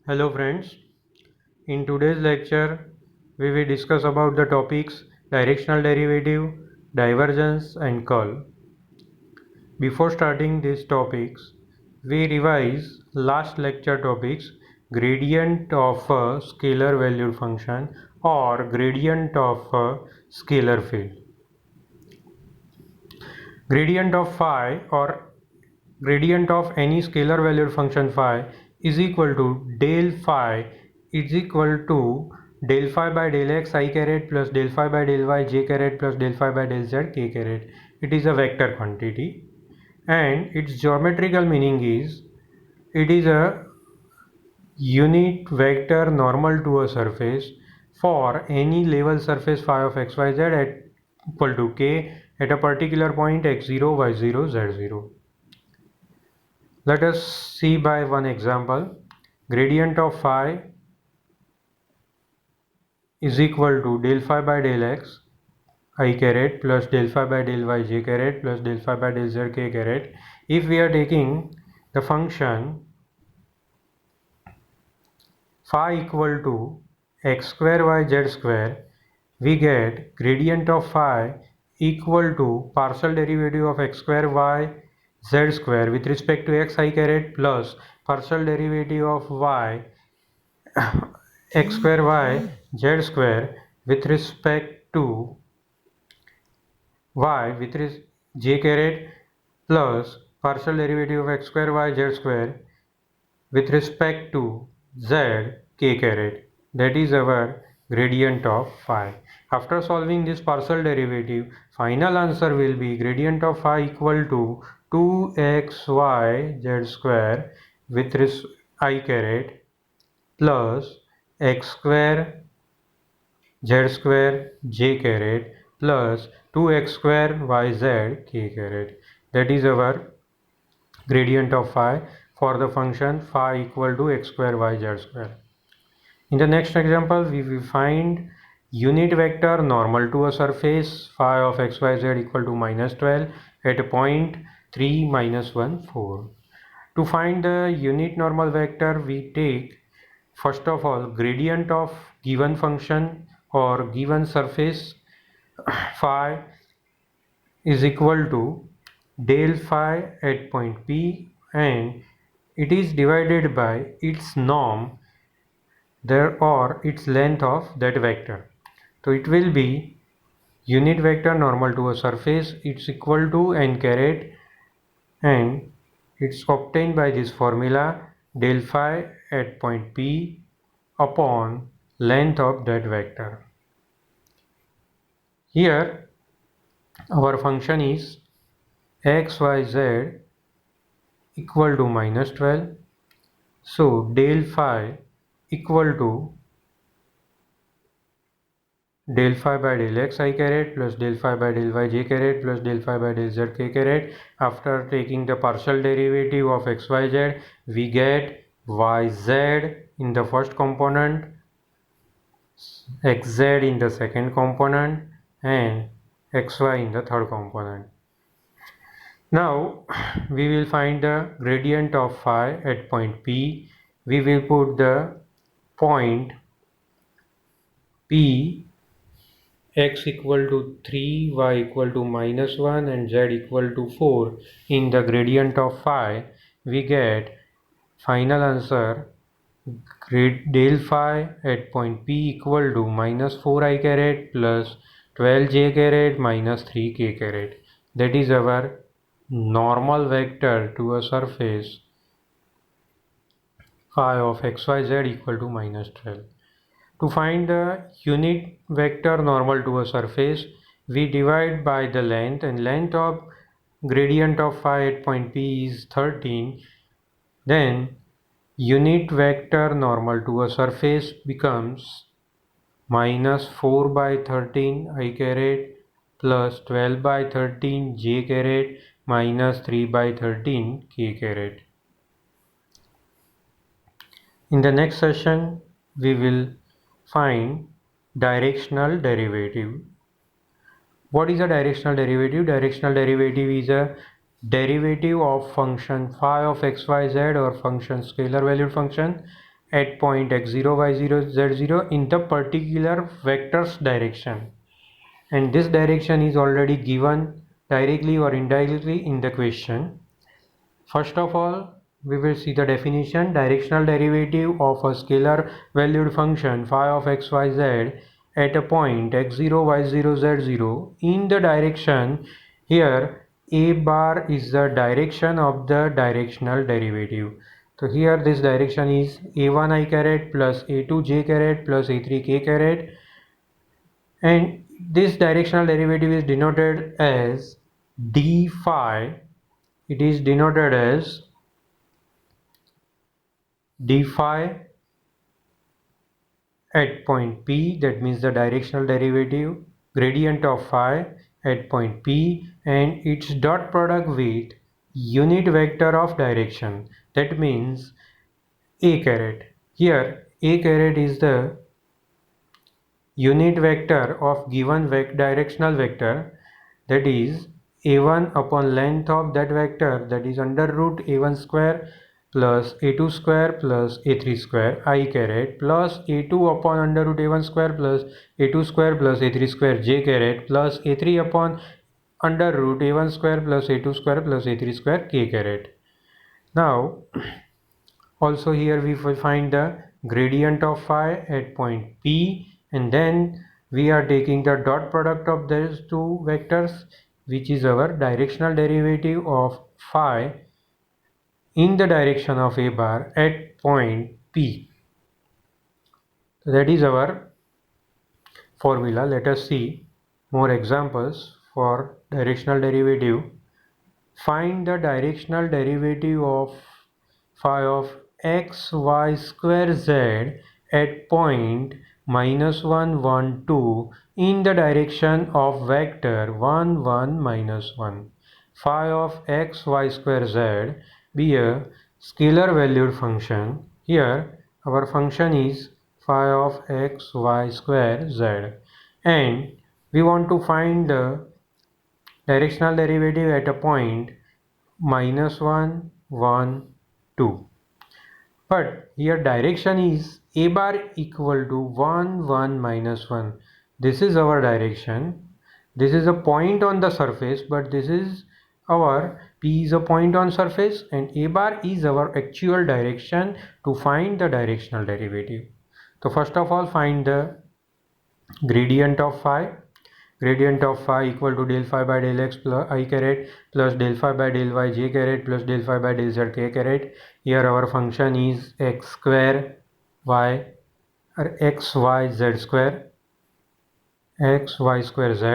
Hello friends, in today's lecture we will discuss about the topics directional derivative, divergence and curl. Before starting these topics, we revise last lecture topics gradient of a scalar valued function or gradient of a scalar field. Gradient of phi or gradient of any scalar valued function phi is equal to del phi is equal to del phi by del x I caret plus del phi by del y j caret plus del phi by del z k caret. It is a vector quantity and its geometrical meaning is it is a unit vector normal to a surface for any level surface phi of xyz at equal to k at a particular point x0, y0, z0. Let us see by one example. Gradient of phi is equal to del phi by del x I caret plus del phi by del y j caret plus del phi by del z k caret. If we are taking the function phi equal to x square y z square, we get gradient of phi equal to partial derivative of x square y z square with respect to x I caret plus partial derivative of y x square y z square with respect to y with j caret plus partial derivative of x square y z square with respect to z k caret. That is our gradient of phi. After solving this partial derivative, final answer will be gradient of phi equal to 2xy z square with I caret plus x square z square j caret plus 2x square yz k caret. That is our gradient of phi for the function phi equal to x square yz square. In the next example, we will find unit vector normal to a surface phi of xyz equal to -12 at a point 3, -1, 4. To find the unit normal vector, we take first of all gradient of given function or given surface phi is equal to del phi at point P and it is divided by its norm there or its length of that vector. So it will be unit vector normal to a surface, it's equal to n caret and it's obtained by this formula del phi at point P upon length of that vector. Here our function is xyz equal to -12. So del phi equal to del phi by del x I caret plus del phi by del y j caret plus del phi by del z k caret. After taking the partial derivative of xyz, we get yz in the first component, xz in the second component and xy in the third component. Now we will find the gradient of phi at point P. We will put the point P x equal to 3, y equal to -1 and z equal to 4 in the gradient of phi. We get final answer del phi at point P equal to -4 I caret plus 12 j caret minus 3 k caret. That is our normal vector to a surface phi of xyz equal to -12. To find the unit vector normal to a surface, we divide by the length and length of gradient of phi at point P is 13. Then unit vector normal to a surface becomes -4 by 13 I caret plus 12 by 13 j caret minus 3 by 13 k caret. In the next session, we will find directional derivative. What is a directional derivative? Directional derivative is a derivative of function phi of xyz or function scalar valued function at point x0, y0, z0 in the particular vector's direction, and this direction is already given directly or indirectly in the question. First of all, we will see the definition. Directional derivative of a scalar valued function phi of x, y, z at a point x0, y0, z0 in the direction. Here a bar is the direction of the directional derivative. So here this direction is a1 I caret plus a2 j caret plus a3 k caret, and this directional derivative is denoted as d phi. It is denoted as d phi at point P, that means the directional derivative gradient of phi at point P, and its dot product with unit vector of direction, that means a caret. Here a caret is the unit vector of given directional vector, that is a1 upon length of that vector, that is under root a1 square plus a2 square plus a3 square I caret plus a2 upon under root a1 square plus a2 square plus a3 square j caret plus a3 upon under root a1 square plus a2 square plus a3 square k caret. Now also here we will find the gradient of phi at point P, and then we are taking the dot product of these two vectors, which is our directional derivative of phi in the direction of a bar at point P. So that is our formula. Let us see more examples for directional derivative. Find the directional derivative of phi of x y square z at point -1 1 2 in the direction of vector 1 1 -1. Phi of x y square z be a scalar valued function. Here our function is phi of x y square z, and we want to find the directional derivative at a point -1 1 2. But here direction is a bar equal to 1 1 -1. This is our direction. This is a point on the surface, but this is our P is a point on surface, and a bar is our actual direction to find the directional derivative. So first of all, find the gradient of phi. Gradient of phi equal to del phi by del x plus I caret plus del phi by del y j caret plus del phi by del z k caret. Here our function is x square y or x y z square, x y square z,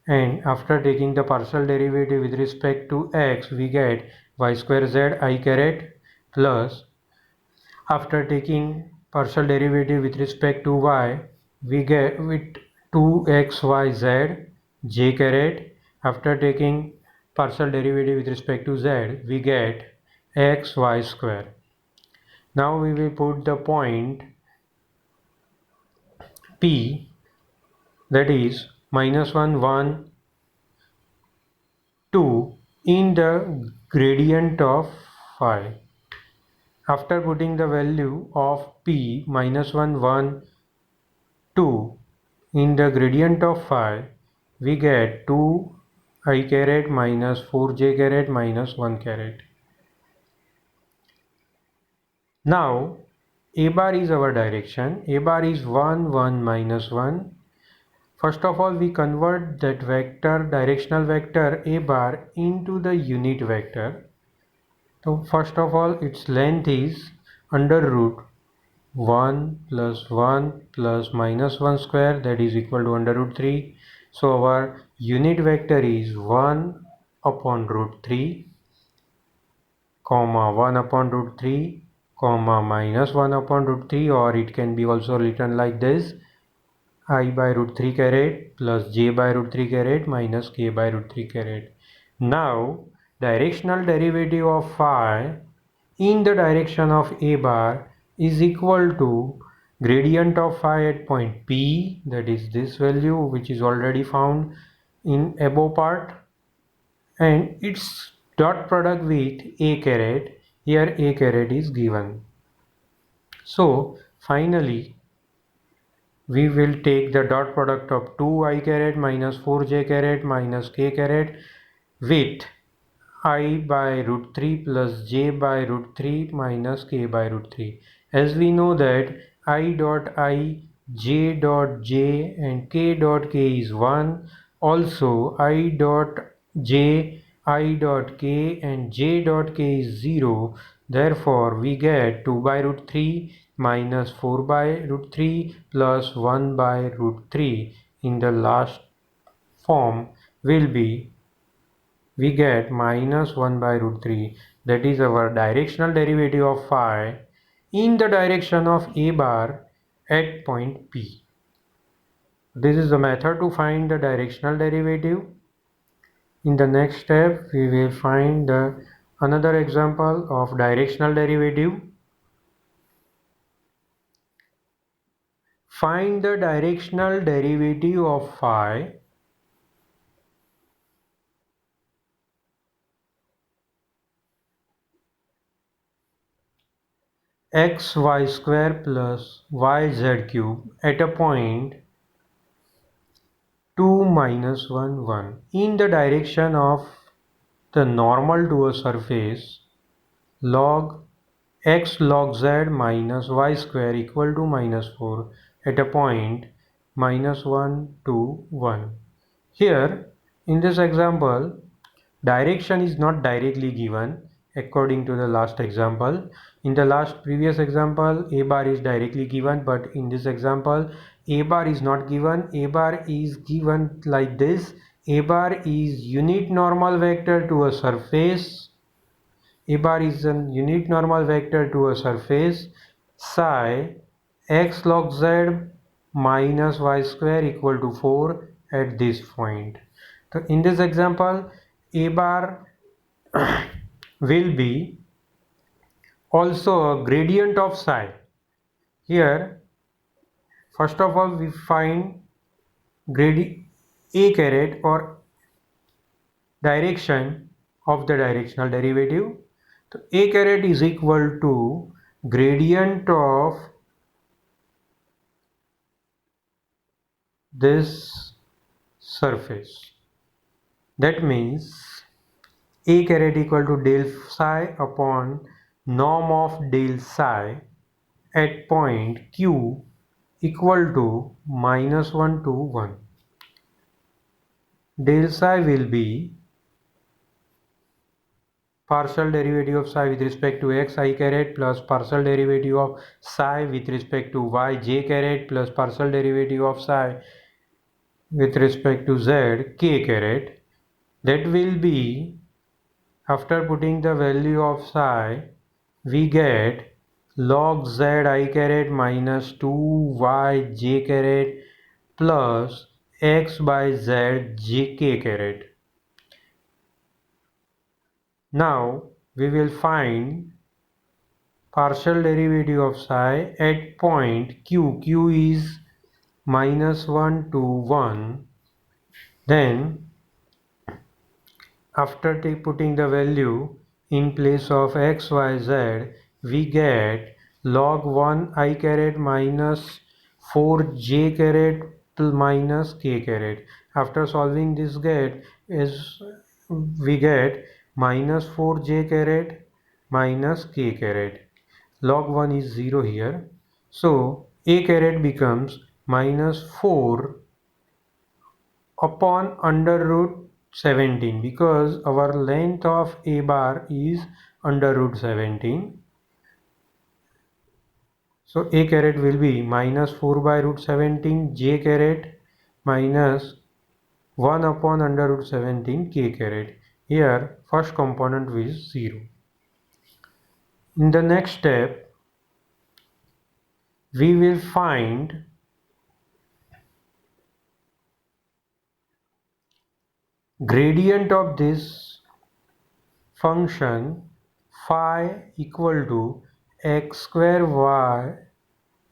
and after taking the partial derivative with respect to x we get y square z I caret plus, after taking partial derivative with respect to y, we get with 2xyz j caret. After taking partial derivative with respect to z, we get xy square. Now we will put the point P, that is -1 1 2 in the gradient of phi. After putting the value of P -1 1 2 in the gradient of phi, we get 2 I caret minus 4 j caret minus 1 caret. Now a bar is our direction. A bar is 1 1 -1. First of all, we convert that vector, directional vector a bar, into the unit vector. So first of all, its length is under root 1 plus 1 plus -1 square, that is equal to under root 3. So our unit vector is 1 upon root 3 comma 1 upon root 3 comma -1 upon root 3, or it can be also written like this: I by root 3 caret plus j by root 3 caret minus k by root 3 caret. Now directional derivative of phi in the direction of a bar is equal to gradient of phi at point P, that is this value which is already found in above part, and its dot product with a caret. Here a caret is given. So finally we will take the dot product of 2 I caret minus 4 j caret minus k caret with I by root 3 plus j by root 3 minus k by root 3. As we know that I dot I, j dot j and k dot k is 1. Also I dot j, I dot k and j dot k is 0. Therefore we get 2 by root 3 minus 4 by root 3 plus 1 by root 3 in the last form will be we get minus 1 by root 3, that is our directional derivative of phi in the direction of a bar at point P. This is the method to find the directional derivative. In the next step we will find another example of directional derivative. Find the directional derivative of phi xy square plus yz cube at a point 2 minus 1 1 in the direction of the normal to a surface log x log z minus y square equal to minus 4 at a point minus 1 to 1. Here in this example direction is not directly given according to the last example. In the last previous example a bar is directly given, but in this example a bar is not given. A bar is given like this. A bar is unit normal vector to a surface. A bar is a unit normal vector to a surface psi x log z minus y square equal to 4 at this point. So in this example a bar will be also a gradient of psi. Here first of all we find gradient a caret or direction of the directional derivative. So a caret is equal to gradient of this surface. That means a caret equal to del psi upon norm of del psi at point Q equal to minus 1 to 1. Del psi will be partial derivative of psi with respect to x I caret plus partial derivative of psi with respect to y j caret plus partial derivative of psi with respect to z k caret. That will be, after putting the value of psi, we get log z I caret minus 2y j caret plus x by z j k caret. Now we will find partial derivative of psi at point Q. Q is minus 1 to 1. Then after putting the value in place of x, y, z, we get log 1 I caret minus 4 j caret minus k caret. After solving this we get minus 4 j caret minus k caret. Log 1 is 0 here. So a caret becomes minus 4 upon under root 17 because our length of a bar is under root 17. So a caret will be minus 4 by root 17 j caret minus 1 upon under root 17 k caret. Here first component is 0. In the next step we will find gradient of this function phi equal to x square y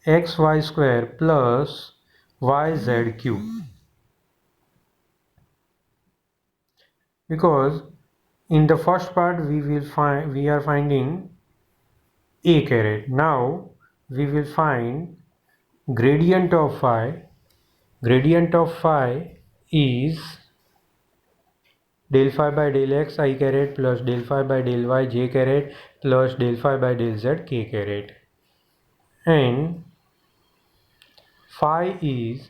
xy square plus yz cube, because in the first part we are finding a caret. Now we will find gradient of phi. Gradient of phi is del phi by del x I caret plus del phi by del y j caret plus del phi by del z k caret, and phi is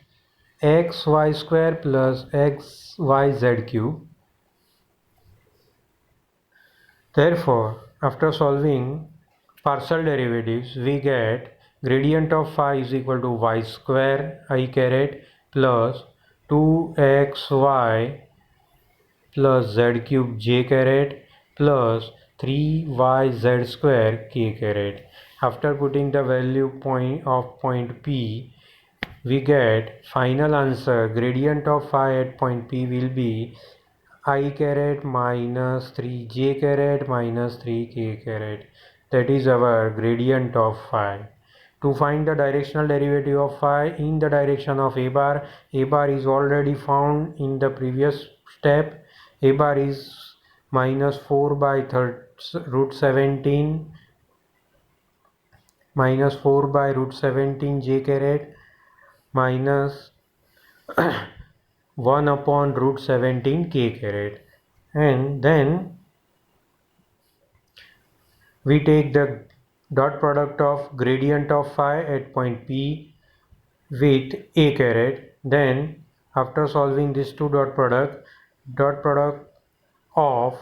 x y square plus x y z cube. Therefore, after solving partial derivatives, we get gradient of phi is equal to y square I caret plus 2xy plus z cube j caret plus 3yz square k caret. After putting the value of point P, we get final answer. Gradient of phi at point P will be I caret minus 3j caret minus 3k caret. That is our gradient of phi. To find the directional derivative of phi in the direction of a bar is already found in the previous step. A bar is minus 4 by root 17 minus 4 by root 17 j caret minus 1 upon root 17 k caret, and then we take the dot product of gradient of phi at point P with a caret. Then after solving this two dot product of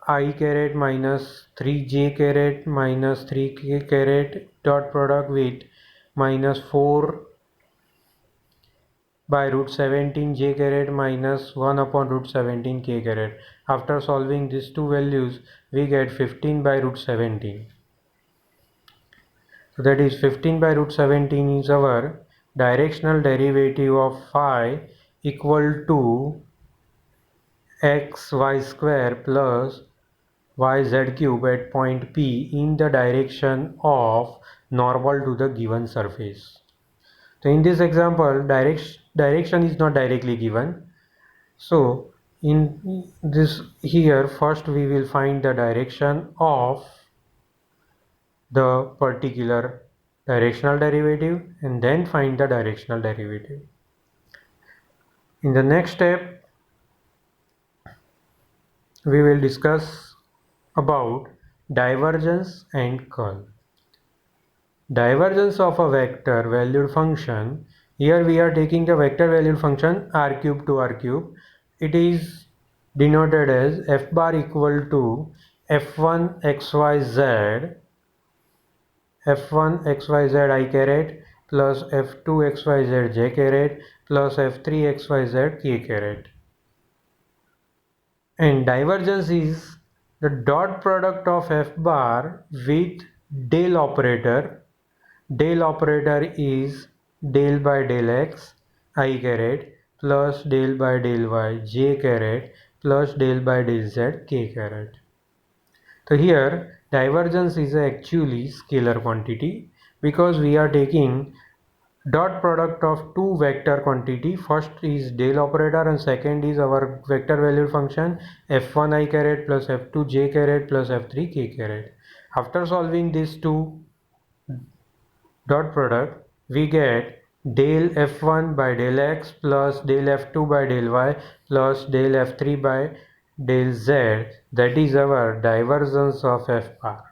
I caret minus 3j caret minus 3k caret dot product with minus 4 by root 17 j caret minus 1 upon root 17 k caret. After solving these two values, we get 15 by root 17. So that is 15 by root 17 is our directional derivative of phi equal to xy square plus yz cube at point P in the direction of normal to the given surface. So in this example, direction is not directly given. So in this here, first we will find the direction of the particular directional derivative and then find the directional derivative. In the next step, we will discuss about divergence and curl. Divergence of a vector valued function. Here we are taking the vector valued function r cube to r cube. It is denoted as f bar equal to f1 xyz f1 xyz I caret plus f2 xyz j caret plus f3 xyz k caret. And divergence is the dot product of f bar with del operator. Del operator is del by del x I caret plus del by del y j caret plus del by del z k caret. So here divergence is actually scalar quantity because we are taking dot product of two vector quantity. First is del operator and second is our vector valued function f1 I caret plus f2 j caret plus f3 k caret. After solving these two dot product, we get del f1 by del x plus del f2 by del y plus del f3 by del z. That is our divergence of f bar.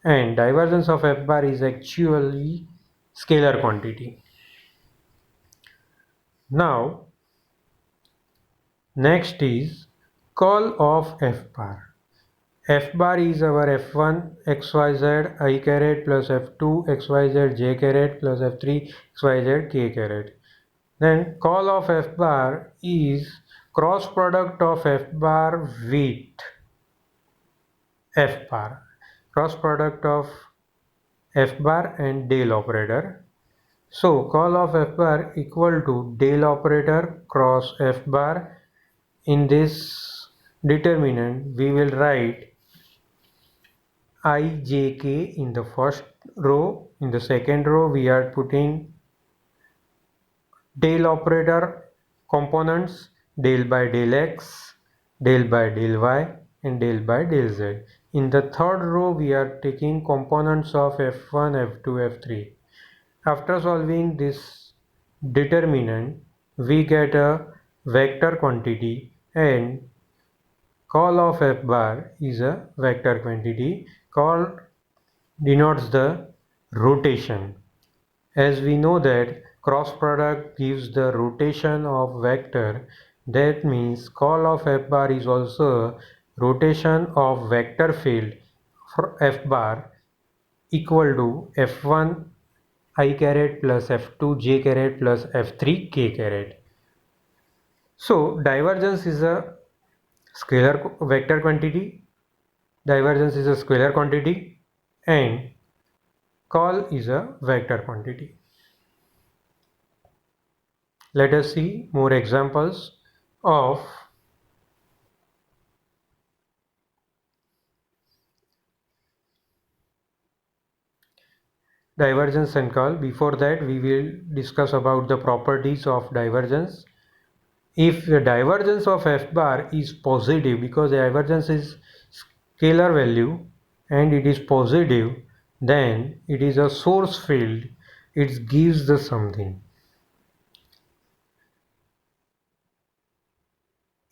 And divergence of f bar is actually scalar quantity. Now, next is curl of f bar. F bar is our f1 xyz I caret plus f2 xyz j caret plus f3 xyz k caret. Then curl of f bar is cross product of f bar with f bar. Cross product of f bar and del operator. So curl of f bar equal to del operator cross f bar. In this determinant, we will write ijk in the first row. In the second row, we are putting del operator components del by del x, del by del y and del by del z. in the third row we are taking components of f1, f2, f3. After solving this determinant, we get a vector quantity, and call of f bar is a vector quantity. Call denotes the rotation. As we know that cross product gives the rotation of vector, that means call of f bar is also rotation of vector field for f bar equal to f1 I caret plus f2 j caret plus f3 k caret. So divergence is a scalar vector quantity, divergence is a scalar quantity, and call is a vector quantity. Let us see more examples of divergence and curl. Before that, we will discuss about the properties of divergence. If the divergence of f bar is positive, because the divergence is scalar value and it is positive, then it is a source field. It gives the something.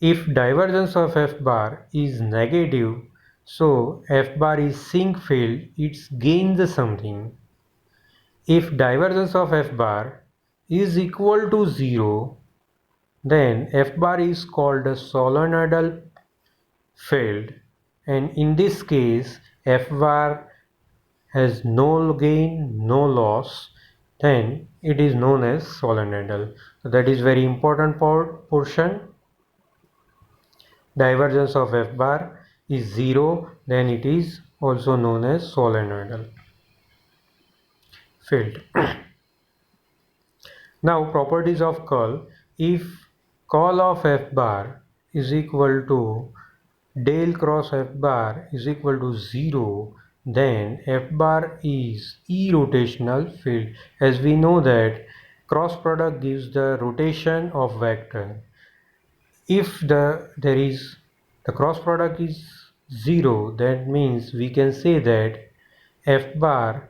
If divergence of f bar is negative, so f bar is sink field, it gains the something. If divergence of f bar is equal to 0, then f bar is called a solenoidal field, and in this case f bar has no gain, no loss, then it is known as solenoidal. So that is very important portion. Divergence of f bar is 0, then it is also known as solenoidal field. Now properties of curl. If curl of f bar is equal to del cross f bar is equal to 0, then f bar is irrotational field. As we know that cross product gives the rotation of vector. If the cross product is 0, that means we can say that f bar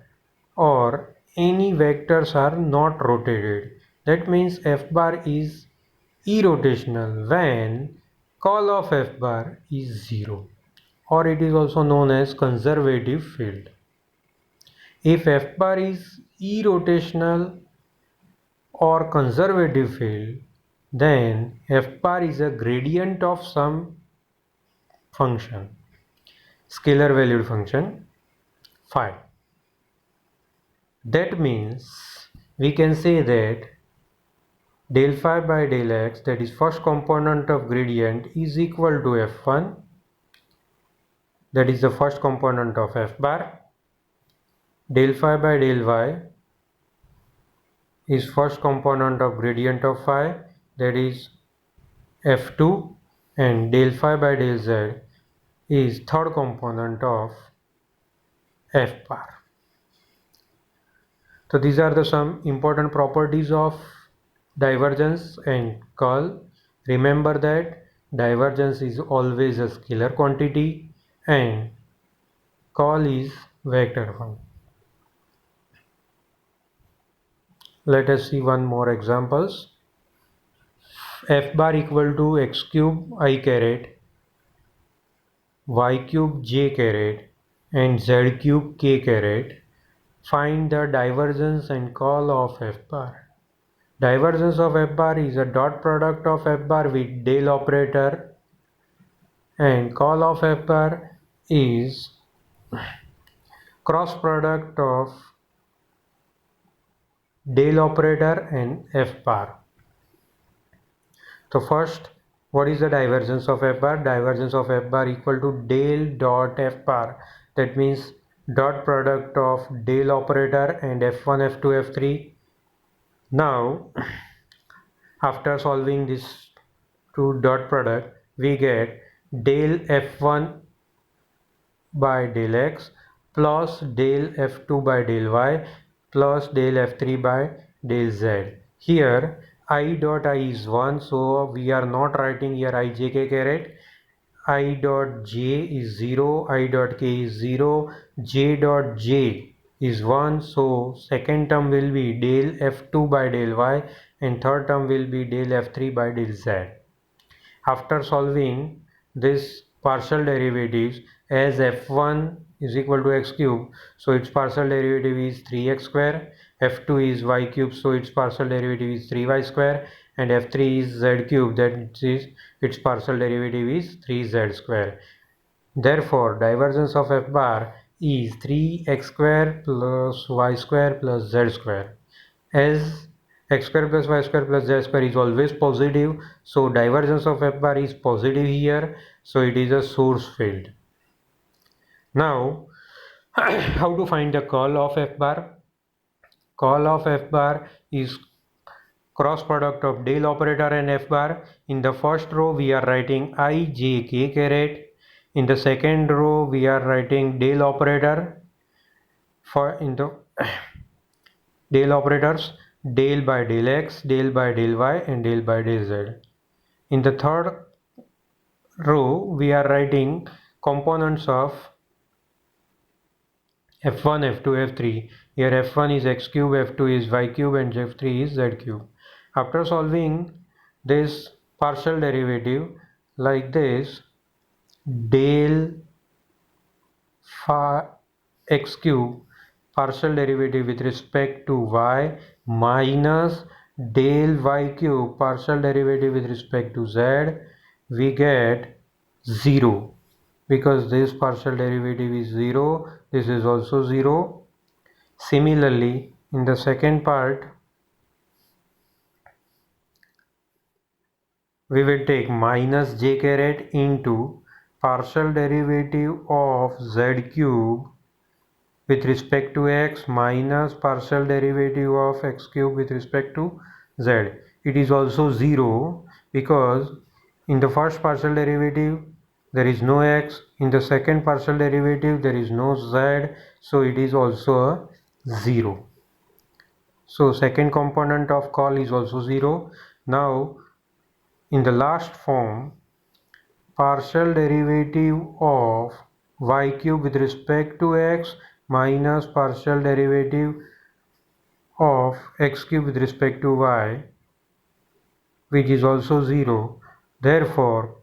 or any vectors are not rotated. That means f bar is irrotational when curl of f bar is 0, or it is also known as conservative field. If f bar is irrotational or conservative field, then f bar is a gradient of some function, scalar valued function phi. That means we can say that del phi by del x, that is first component of gradient, is equal to f1, that is the first component of f bar. Del phi by del y is first component of gradient of phi, that is f2, and del phi by del z is third component of f bar. So these are the some important properties of divergence and curl. Remember that divergence is always a scalar quantity and curl is vector one. Let us see one more examples. F bar equal to x cube I caret, y cube j caret, and z cube k caret. Find the divergence and curl of f bar. Divergence of f bar is a dot product of f bar with del operator, and curl of f bar is cross product of del operator and f bar. So first, what is the divergence of f bar? Divergence of f bar equal to del dot f bar. That means dot product of del operator and f1, f2, f3. Now after solving this two dot product, we get del f1 by del x plus del f2 by del y plus del f3 by del z. Here I dot I is 1, so we are not writing here I j k caret. I dot j is 0, I dot k is 0, j dot j is 1. So second term will be del f2 by del y and third term will be del f3 by del z. After solving this partial derivatives, as f1 is equal to x cube, so its partial derivative is 3x square, f2 is y cube, so its partial derivative is 3y square, and f3 is z cube, that is its partial derivative is 3z square. Therefore divergence of f bar is 3x square plus y square plus z square. As x square plus y square plus z square is always positive, so divergence of f bar is positive here, so it is a source field. Now how to find the curl of f bar? Curl of f bar is cross product of del operator and f bar. In the first row we are writing I j k caret. In the second row we are writing del operator. For in the del operators, del by del x, del by del y and del by del z. In the third row we are writing components of f1, f2, f3. Here f1 is x cube, f2 is y cube and f3 is z cube. After solving this partial derivative like this, del phi x cube partial derivative with respect to y minus del y cube partial derivative with respect to z, we get 0 because this partial derivative is 0, this is also 0. Similarly, in the second part, we will take minus j caret into partial derivative of z cube with respect to x minus partial derivative of x cube with respect to z. It is also 0 because in the first partial derivative there is no x, in the second partial derivative there is no z, so it is also a 0. So second component of curl is also 0. Now in the last form, partial derivative of y cube with respect to x minus partial derivative of x cube with respect to y, which is also 0. Therefore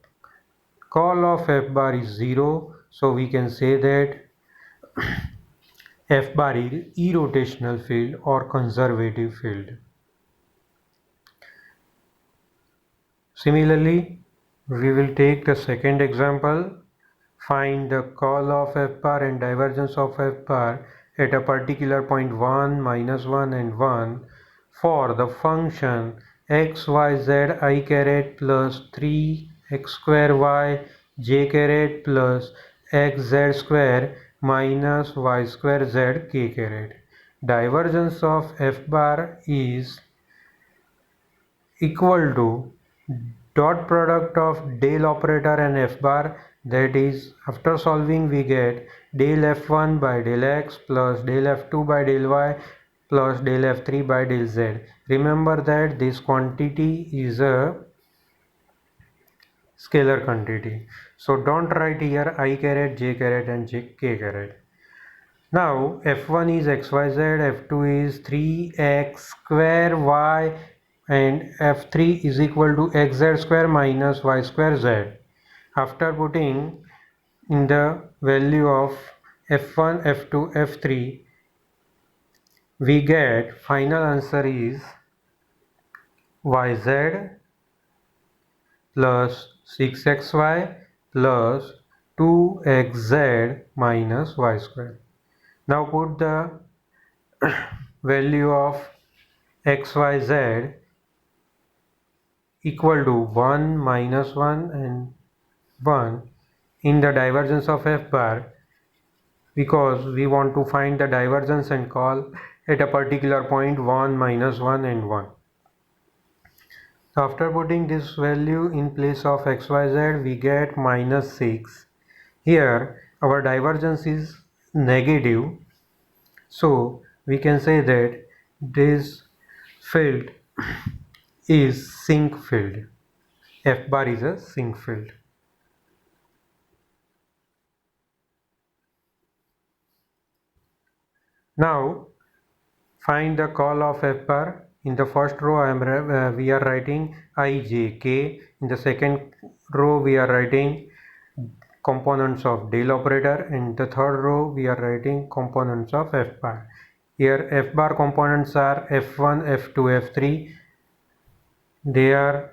curl of f bar is 0, so we can say that f bar is irrotational field or conservative field. Similarly, we will take the second example. Find the curl of f bar and divergence of f bar at a particular point 1, minus 1 and 1 for the function x, y, z I caret plus 3 x square y j caret plus x z square minus y square z k caret. Divergence of f bar is equal to dot product of del operator and f bar, that is after solving we get del f1 by del x plus del f2 by del y plus del f3 by del z. Remember that this quantity is a scalar quantity, so don't write here I caret, j caret and k caret. Now f1 is xyz, f2 is 3x square y and f3 is equal to xz square minus y square z. After putting in the value of f1, f2, f3, we get final answer is yz plus 6xy plus 2xz minus y square. Now put the value of xyz equal to 1 minus 1 and 1 in the divergence of f bar, because we want to find the divergence and curl at a particular point 1, minus 1 and 1. After putting this value in place of xyz, we get minus 6. Here our divergence is negative, so we can say that this field is sinc field. F bar is a sinc field. Now find the call of f bar. In the first row we are writing I, j, k. In the second row we are writing components of del operator. In the third row we are writing components of f bar. Here f bar components are f1, f2, f3. They are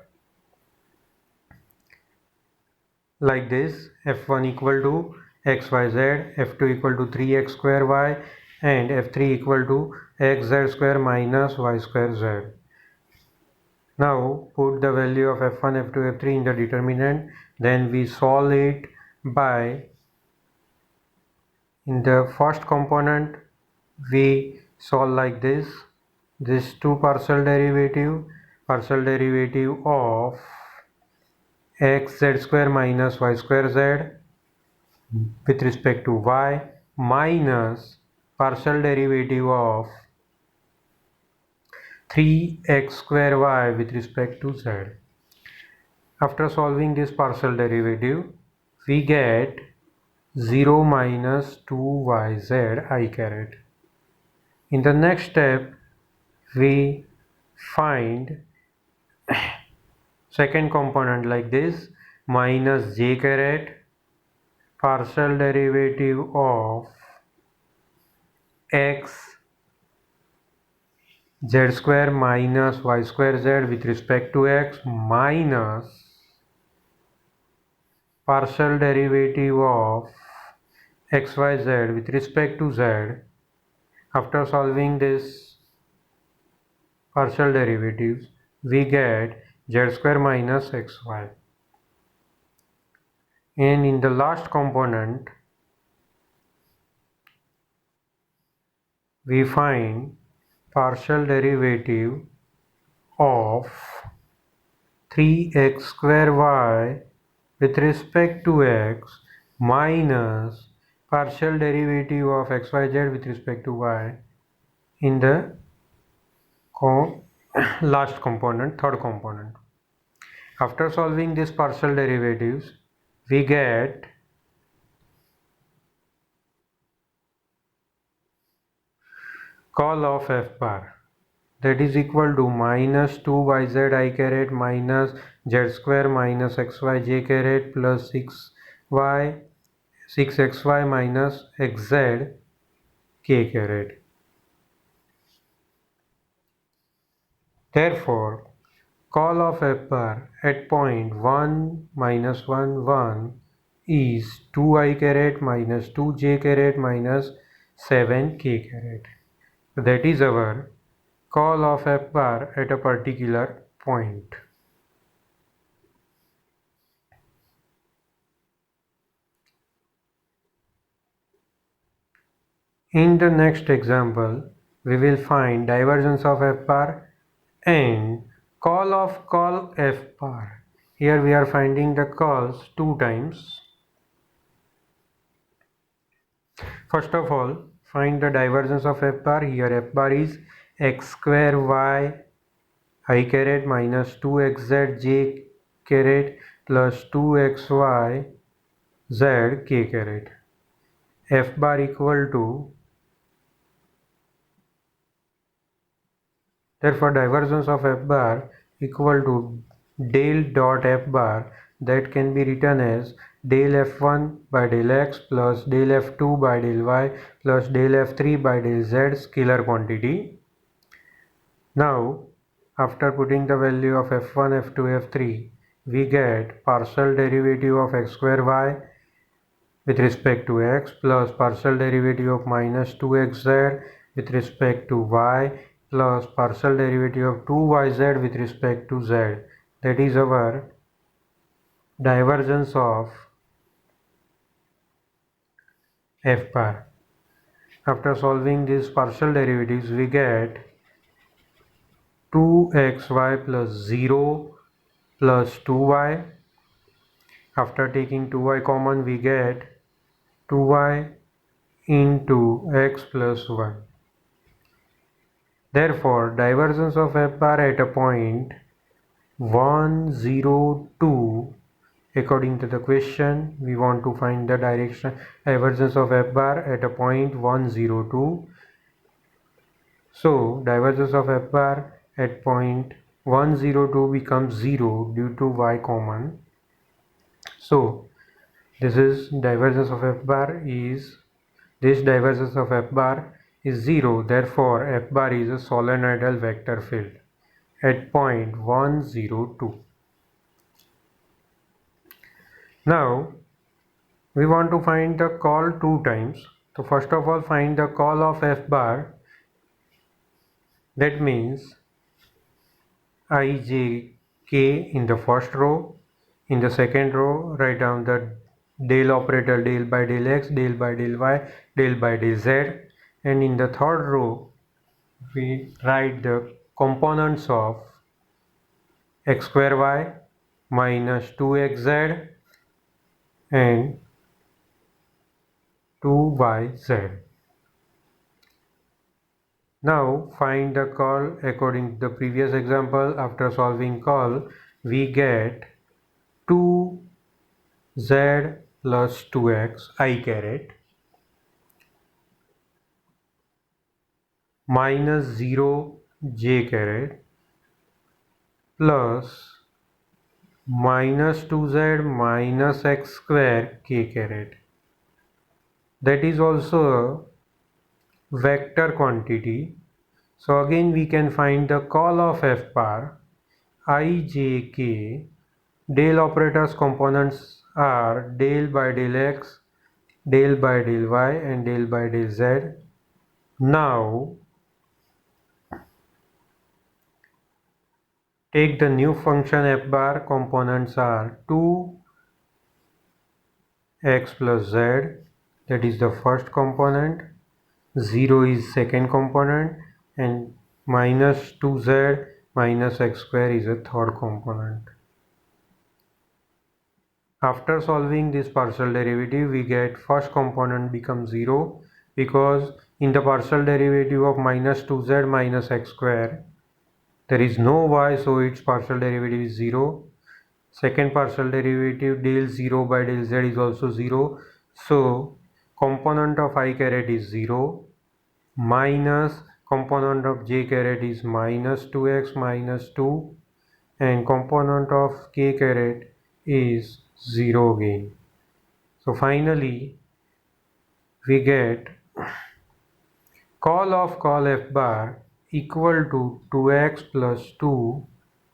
like this: f1 equal to xyz, f2 equal to 3x square y, and f3 equal to xz square minus y square z. Now put the value of f1, f2, f3 in the determinant. Then we solve it by, in the first component we solve like this two partial derivative of x z square minus y square z with respect to y minus partial derivative of 3x square y with respect to z. After solving this partial derivative, we get 0 minus 2yz I caret. In the next step, we find second component like this: minus j caret partial derivative of x z square minus y square z with respect to x minus partial derivative of xyz with respect to z. After solving this partial derivatives, we get z square minus xy. And in the last component, we find partial derivative of 3x square y with respect to x minus partial derivative of xyz with respect to y in the last component, third component. After solving these partial derivatives, we get call of f bar, that is equal to minus 2yz I caret minus z square minus xyj caret plus 6xy minus xz k caret. Therefore, call of f bar at point 1 minus 1 1 is 2I caret minus 2j caret minus 7k caret. That is our call of f bar at a particular point. In the next example, we will find divergence of f bar and call f bar. Here we are finding the calls two times. First of all, find the divergence of f bar. Here f bar is x square y I caret minus 2xz j caret plus 2xy z k caret. F bar equal to, therefore divergence of f bar equal to del dot f bar, that can be written as del f1 by del x plus del f2 by del y plus del f3 by del z scalar quantity. Now after putting the value of f1, f2, f3, we get partial derivative of x square y with respect to x plus partial derivative of minus 2xz with respect to y plus partial derivative of 2yz with respect to z. That is our divergence of f bar. After solving these partial derivatives, we get 2xy plus 0 plus 2y. After taking 2y common, we get 2y into x plus 1. Therefore, divergence of f bar at a point 1, 0, 2, according to the question, we want to find the direction divergence of f bar at a point 1, 0, 2. So divergence of f bar at point 102 becomes 0 due to y common. So this divergence of f bar is this divergence of f bar is 0, therefore f bar is a solenoidal vector field at point 102. Now we want to find the call two times. So first of all find the call of f bar, that means ijk in the first row. In the second row write down the del operator, del by del x, del by del y, del by del z, and in the third row we write the components of x square y minus 2xz and 2yz. Now find the call according to the previous example. After solving call, we get 2z plus 2x I caret minus 0 j caret plus minus 2z minus x square k caret. That is also a vector quantity. So again we can find the call of f bar ijk. Del operators components are del by del x, del by del y and del by del z. Now take the new function f bar. Components are 2x plus z, that is the first component, 0 is second component, and minus 2z minus x square is a third component. After solving this partial derivative, we get first component becomes 0 because in the partial derivative of minus 2z minus x square there is no y, so its partial derivative is 0. Second partial derivative del 0 by del z is also 0, so component of I caret is 0 minus component of j caret is minus 2x minus 2 and component of k caret is 0 again. So finally we get call of call f bar equal to 2x plus 2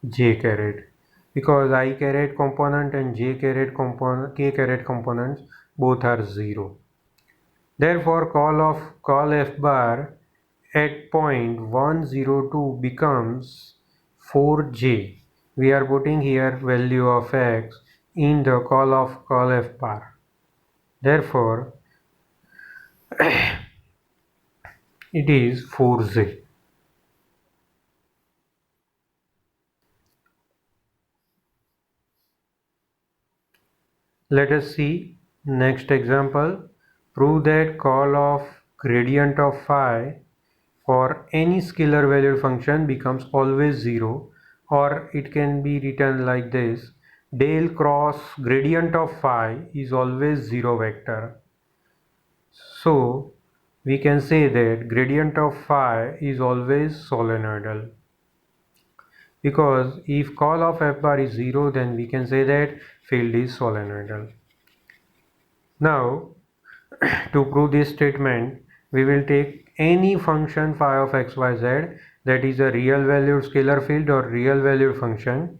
j caret, because I caret component and j caret component, k caret components both are 0. Therefore call f bar at point 102 becomes 4j. We are putting here value of x in the call of call f bar. Therefore it is 4j. Let us see next example. Prove that call of gradient of phi for any scalar valued function becomes always 0, or it can be written like this: del cross gradient of phi is always 0 vector. So we can say that gradient of phi is always solenoidal, because if call of f bar is 0 then we can say that field is solenoidal. Now to prove this statement, we will take any function phi of xyz, that is a real valued scalar field or real valued function.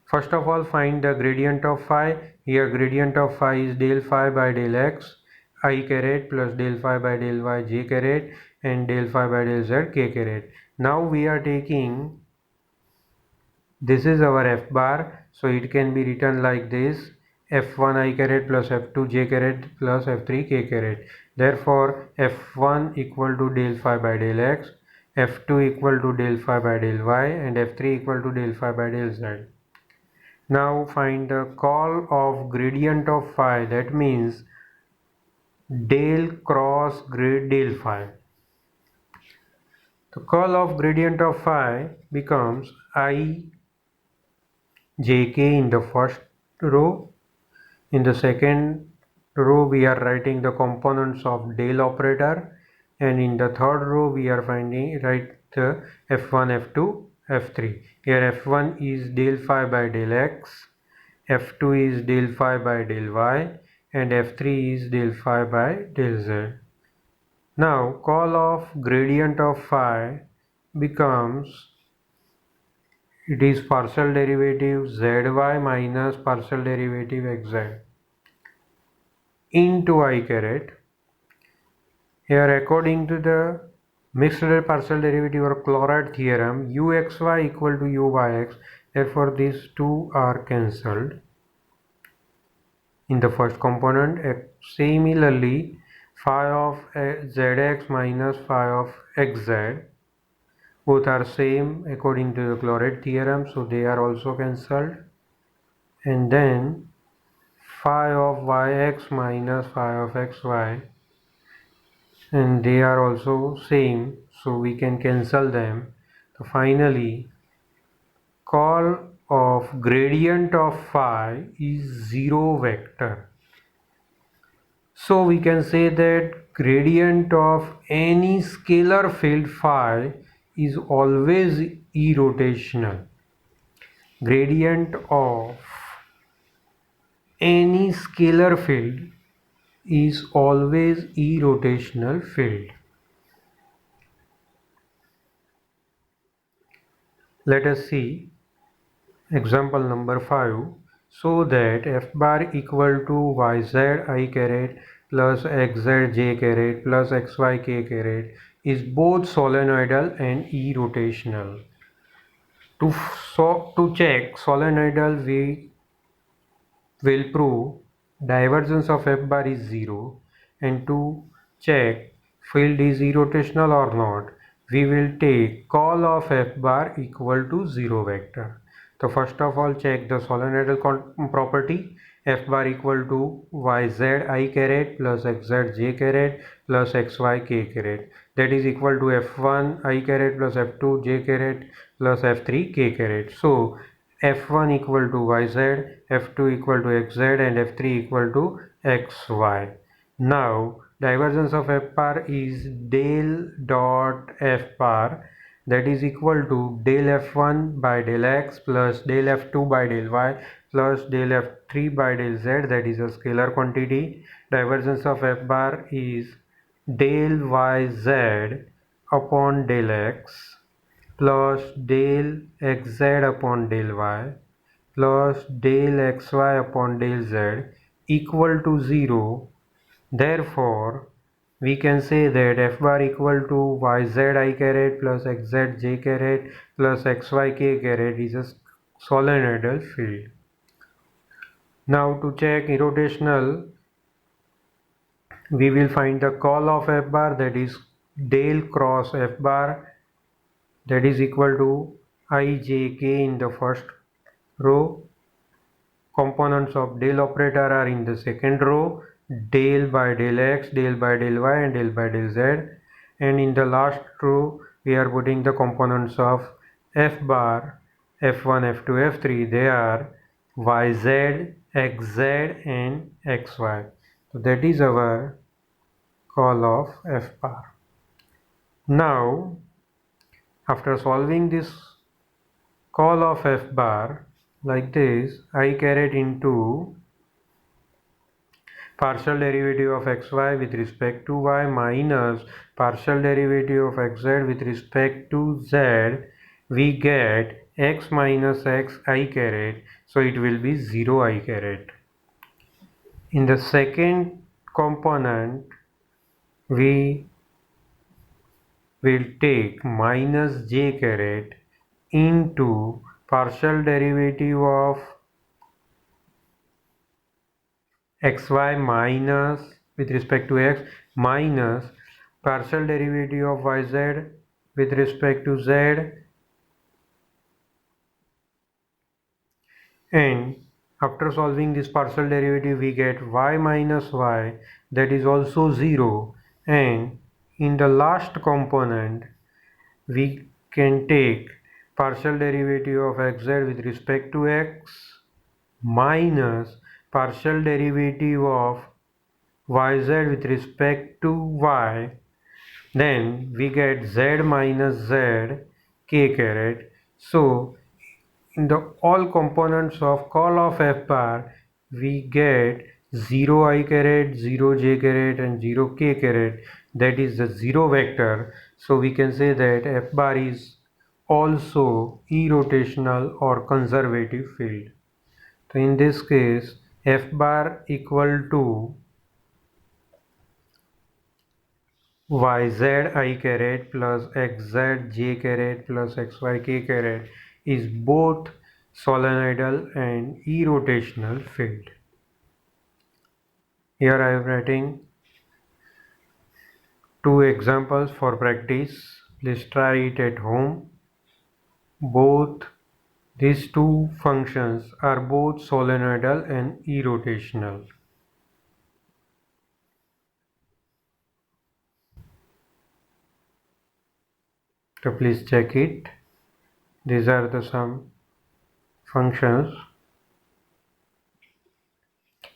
First of all find the gradient of phi. Here gradient of phi is del phi by del x I caret plus del phi by del y j caret and del phi by del z k caret. Now we are taking, this is our f bar, so it can be written like this: f1 I caret plus f2 j caret plus f3 k caret. Therefore f1 equal to del phi by del x, f2 equal to del phi by del y and f3 equal to del phi by del z. Now find the call of gradient of phi, that means del cross grad del phi. The call of gradient of phi becomes I jk in the first row. In the second row we are writing the components of del operator. and in the third row we are finding write the f1, f2, f3. Here f1 is del phi by del x, f2 is del phi by del y, and f3 is del phi by del z. Now call of gradient of phi becomes, it is partial derivative zy minus partial derivative xz into I caret. Here according to the mixed partial derivative or chloride theorem, uxy equal to uyx, therefore these two are cancelled in the first component. Similarly, phi of zx minus phi of xz, both are same according to the chloride theorem, so they are also cancelled. And then phi of yx minus phi of xy, and they are also same, so we can cancel them. So finally, call of gradient of phi is zero vector. So we can say that gradient of any scalar field phi is always irrotational. Gradient of any scalar field is always irrotational field. Let us see example number 5. So that f bar equal to yz I caret plus xz j caret plus xy k caret is both solenoidal and irrotational. To check solenoidal, we will prove divergence of f bar is 0, and to check field is irrotational or not, we will take call of f bar equal to 0 vector. So first of all, check the solenoidal property. F bar equal to yz I caret plus xz j caret plus xy k caret, that is equal to f1 I caret plus f2 j caret plus f3 k caret. So f1 equal to yz, f2 equal to xz, and f3 equal to xy. Now divergence of f bar is del dot f bar, that is equal to del f1 by del x plus del f2 by del y plus del f3 by del z, that is a scalar quantity. Divergence of f bar is del yz upon del x plus del xz upon del y plus del xy upon del z equal to 0. Therefore, we can say that f bar equal to yz I caret plus xz j caret plus xy k caret is a solenoidal field. Now to check irrotational, we will find the call of f bar, that is del cross f bar, that is equal to ijk in the first row. Components of del operator are in the second row, del by del x, del by del y, and del by del z. And in the last row, we are putting the components of f bar, f1, f2, f3. They are yz, xz, and xy. So that is our call of f bar. Now, after solving this call of f bar like this, I caret into partial derivative of xy with respect to y minus partial derivative of xz with respect to z, we get x minus x I caret, so it will be 0 I caret. In the second component, we will take minus j caret into partial derivative of xy minus with respect to x minus partial derivative of yz with respect to z, and after solving this partial derivative we get y minus y, that is also 0, and in the last component we can take partial derivative of xz with respect to x minus partial derivative of yz with respect to y Then we get z minus z k caret. So in the all components of call of f bar, we get 0 I caret, 0 j caret and 0 k caret, that is the 0 vector. So we can say that f bar is also irrotational or conservative field. So in this case, f bar equal to yz I caret plus xz j caret plus xy k caret is both solenoidal and irrotational field. Here I am writing two examples for practice. Please try it at home. Both these two functions are both solenoidal and irrotational. So please check it. These are the some functions.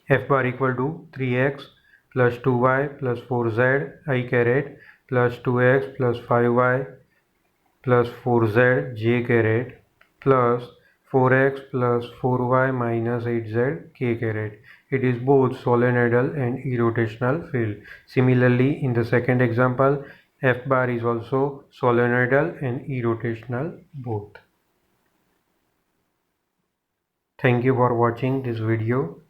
F bar equal to 3x plus 2y plus 4z I caret plus 2x plus 5y plus 4z j caret plus 4x plus 4y minus 8z k caret. It is both solenoidal and irrotational field. Similarly, in the second example, F bar is also solenoidal and irrotational both. Thank you for watching this video.